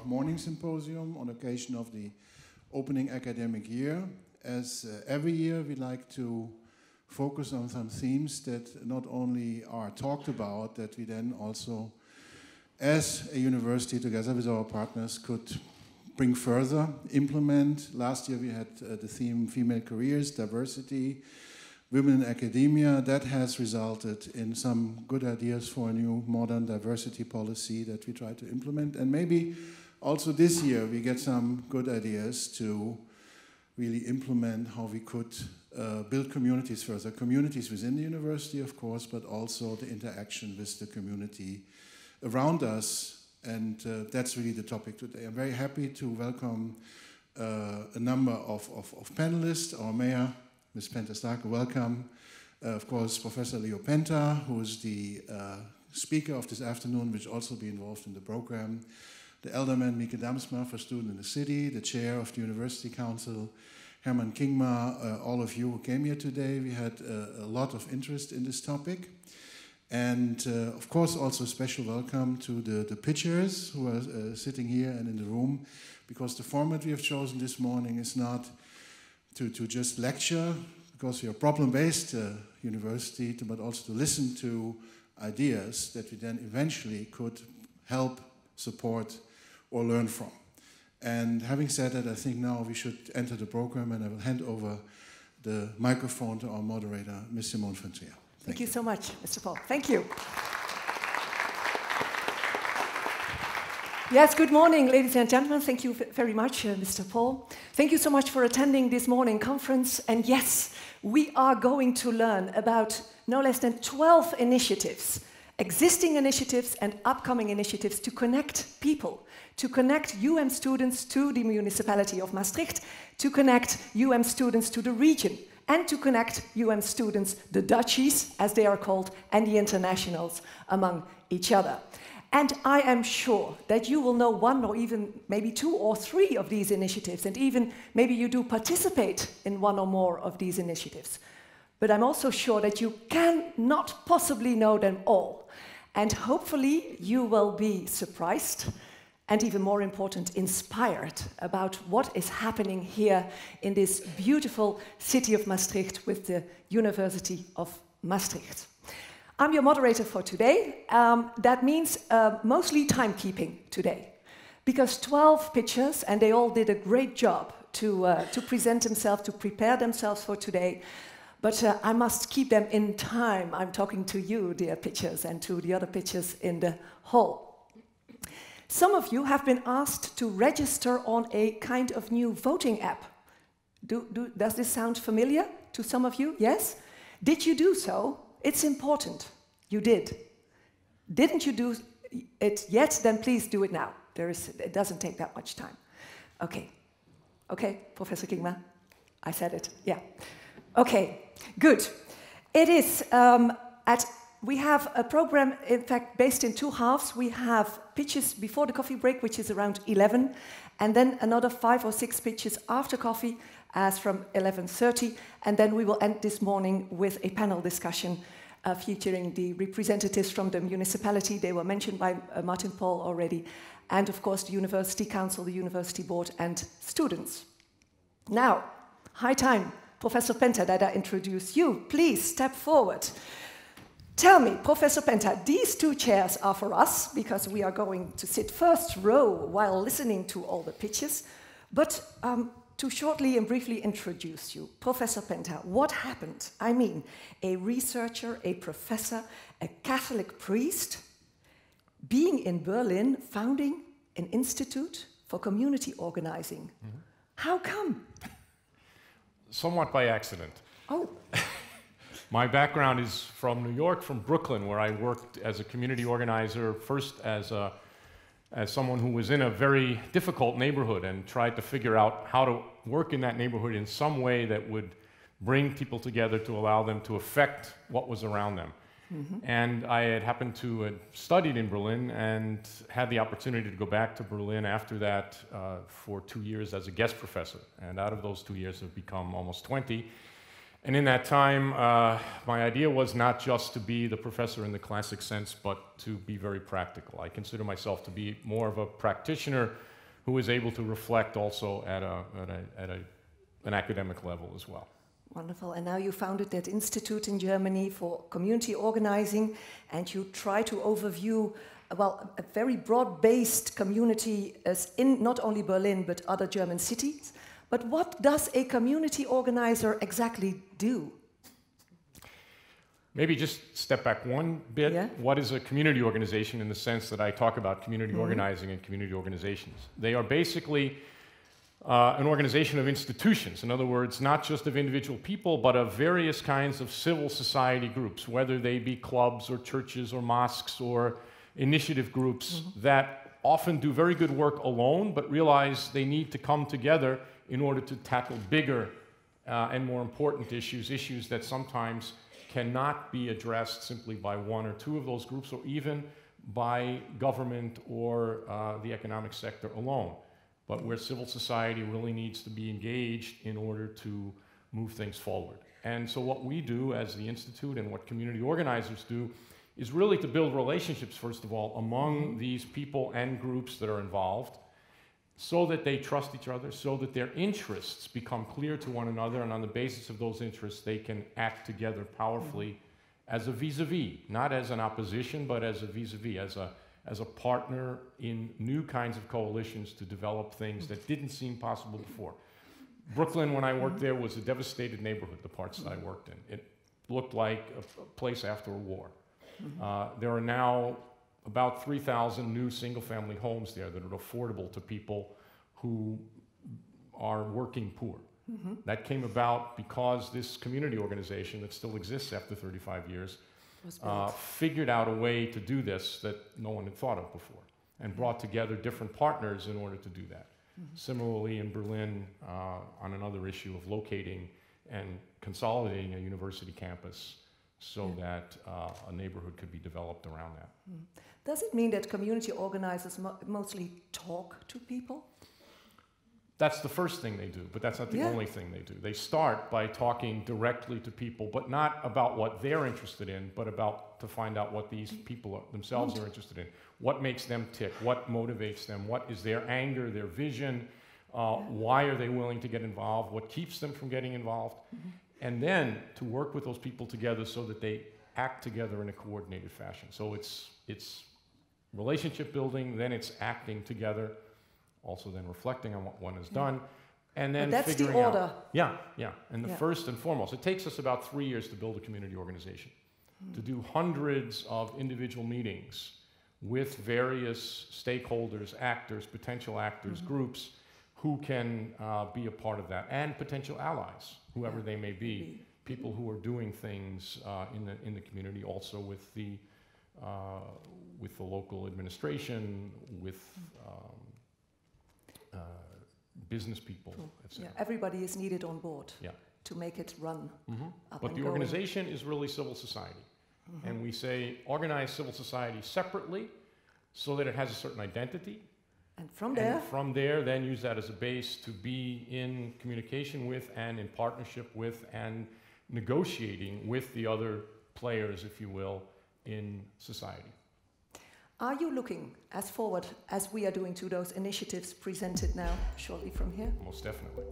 morning symposium on occasion of the opening academic year. As every year, we like to focus on some themes that not only are talked about, that we then also, as a university, together with our partners, could bring further, implement. Last year we had the theme female careers, diversity, women in academia. That has resulted in some good ideas for a new modern diversity policy that we try to implement. And maybe also this year we get some good ideas to really implement how we could build communities further. Communities within the university, of course, but also the interaction with the community around us. And that's really the topic today. I'm very happy to welcome a number of panelists. Our mayor, Ms. Penta Starke, welcome. Of course, Professor Leo Penta, who is the speaker of this afternoon, which will also be involved in the program. The elderman, Mieke Damsma, for Student in the City, the chair of the University Council, Herman Kingma, all of you who came here today. We had a lot of interest in this topic. And of course, also a special welcome to the pitchers who are sitting here and in the room, because the format we have chosen this morning is not to just lecture, because we are a problem-based university, but also to listen to ideas that we then eventually could help, support, or learn from. And having said that, I think now we should enter the program, and I will hand over the microphone to our moderator, Ms. Simone van Trier. Thank you so much, Mr. Paul. Thank you. Yes, good morning, ladies and gentlemen. Thank you very much, Mr. Paul. Thank you so much for attending this morning conference. And yes, we are going to learn about no less than 12 initiatives, existing initiatives and upcoming initiatives to connect people, to connect UM students to the municipality of Maastricht, to connect UM students to the region, and to connect UM students, the Dutchies, as they are called, and the internationals among each other. And I am sure that you will know one or even maybe two or three of these initiatives, and even maybe you do participate in one or more of these initiatives. But I'm also sure that you cannot possibly know them all. And hopefully you will be surprised, and even more important, inspired about what is happening here in this beautiful city of Maastricht with the University of Maastricht. I'm your moderator for today. That means mostly timekeeping today, because 12 pitchers, and they all did a great job to present themselves, to prepare themselves for today. But I must keep them in time. I'm talking to you, dear pitchers, and to the other pitchers in the hall. Some of you have been asked to register on a kind of new voting app. Does this sound familiar to some of you? Yes? Did you do so? It's important. You did. Didn't you do it yet? Then please do it now. It doesn't take that much time. Okay. Okay, Professor Kingma? I said it. Yeah. Okay, good. It is we have a program, in fact, based in two halves. We have pitches before the coffee break, which is around 11, and then another 5 or 6 pitches after coffee, as from 11:30, and then we will end this morning with a panel discussion featuring the representatives from the municipality. They were mentioned by Martin Paul already, and of course the University Council, the University Board, and students. Now, high time, Professor Penta, that I introduce you. Please step forward. Tell me, Professor Penta, these 2 chairs are for us, because we are going to sit first row while listening to all the pitches. But to shortly and briefly introduce you, Professor Penta, what happened? I mean, a researcher, a professor, a Catholic priest, being in Berlin, founding an institute for community organizing. Mm-hmm. How come? Somewhat by accident. Oh. My background is from New York, from Brooklyn, where I worked as a community organizer, first as someone who was in a very difficult neighborhood and tried to figure out how to work in that neighborhood in some way that would bring people together to allow them to affect what was around them. Mm-hmm. And I had happened to studied in Berlin and had the opportunity to go back to Berlin after that for 2 years as a guest professor. And out of those 2 years have become almost 20. And in that time, my idea was not just to be the professor in the classic sense, but to be very practical. I consider myself to be more of a practitioner who is able to reflect also at an academic level as well. Wonderful. And now you founded that institute in Germany for community organizing, and you try to overview, well, a very broad-based community as in not only Berlin, but other German cities. But what does a community organizer exactly do? Maybe just step back one bit. Yeah. What is a community organization in the sense that I talk about community organizing and community organizations? They are basically an organization of institutions. In other words, not just of individual people, but of various kinds of civil society groups, whether they be clubs or churches or mosques or initiative groups that often do very good work alone, but realize they need to come together in order to tackle bigger and more important issues that sometimes cannot be addressed simply by one or two of those groups, or even by government or the economic sector alone, but where civil society really needs to be engaged in order to move things forward. And so what we do as the Institute and what community organizers do is really to build relationships, first of all, among these people and groups that are involved, so that they trust each other, so that their interests become clear to one another, and on the basis of those interests, they can act together powerfully as a vis-a-vis, not as an opposition, but as a vis-a-vis, as a partner in new kinds of coalitions to develop things that didn't seem possible before. Brooklyn, when I worked there, was a devastated neighborhood, the parts that I worked in. It looked like a place after a war. There are now about 3,000 new single-family homes there that are affordable to people who are working poor. That came about because this community organization that still exists after 35 years figured out a way to do this that no one had thought of before, and brought together different partners in order to do that. Similarly, in Berlin, on another issue of locating and consolidating a university campus so that a neighborhood could be developed around that. Does it mean that community organizers mostly talk to people? That's the first thing they do, but that's not the only thing they do. They start by talking directly to people, but not about what they're interested in, but about to find out what these people themselves are interested in. What makes them tick? What motivates them? What is their anger, their vision? Why are they willing to get involved? What keeps them from getting involved? And then to work with those people together so that they act together in a coordinated fashion. So it's relationship building, then it's acting together, also then reflecting on what one has done, and then that's figuring the order. out. Yeah. And the first and foremost, it takes us about 3 years to build a community organization, to do hundreds of individual meetings with various stakeholders, actors, potential actors, groups who can be a part of that, and potential allies, whoever they may be, people who are doing things in the community, also with the local administration, with business people, etc. Everybody is needed on board to make it run up But and the organization is really civil society. And we say organize civil society separately so that it has a certain identity. And from there, then use that as a base to be in communication with and in partnership with and negotiating with the other players, if you will, in society. Are you looking as forward as we are doing to those initiatives presented now, shortly from here? Most definitely.